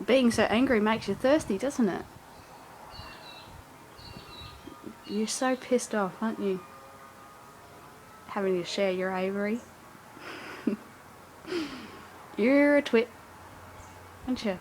Being so angry makes you thirsty, doesn't it? You're so pissed off, aren't you? Having to share your Avery. You're a twit, aren't you?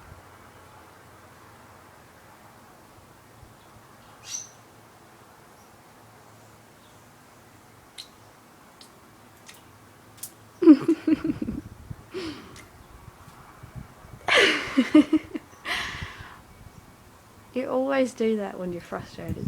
You always do that when you're frustrated.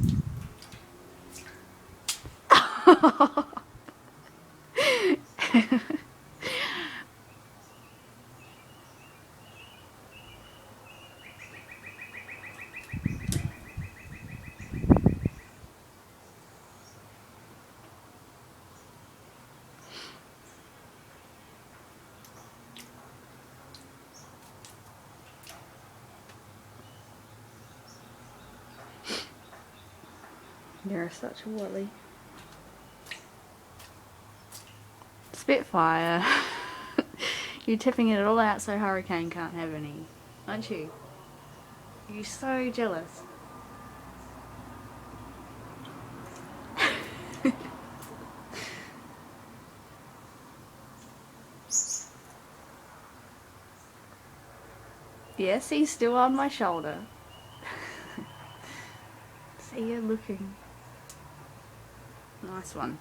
You're such a wally. Spitfire. You're tipping it all out so Hurricane can't have any, aren't you? You're so jealous. Yes, he's still on my shoulder. See you looking. Nice one.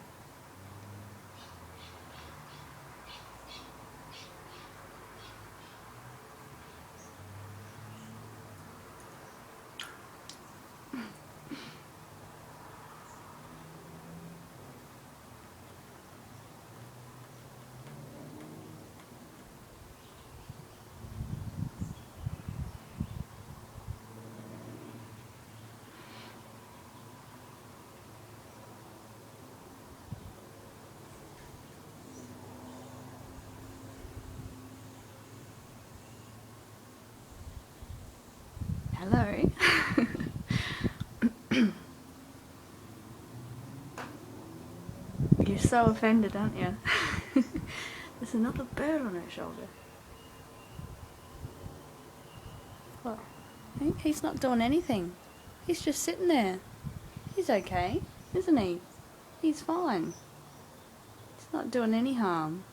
Hello. You're so offended, aren't you? There's another bird on her shoulder. What? He's not doing anything. He's just sitting there. He's okay, isn't he? He's fine. He's not doing any harm.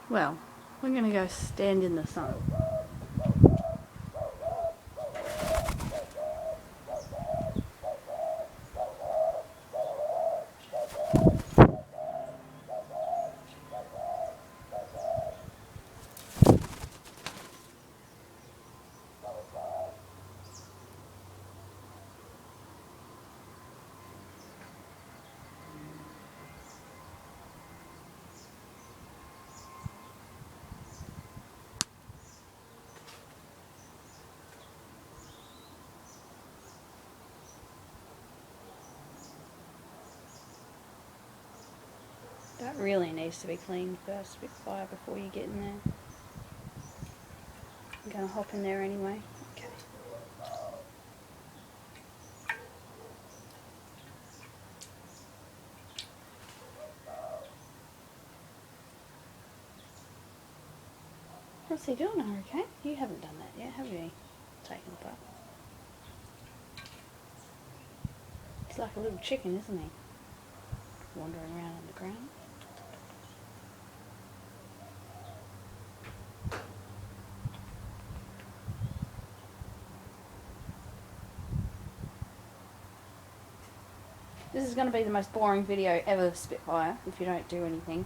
Well, we're going to go stand in the sun. That really needs to be cleaned first, Spitfire, before you get in there. I'm going to hop in there anyway. Okay. What's he doing, Hurricane? You haven't done that yet, have you? Taken apart. He's like a little chicken, isn't he? Wandering around on the ground. This is going to be the most boring video ever, Spitfire, if you don't do anything.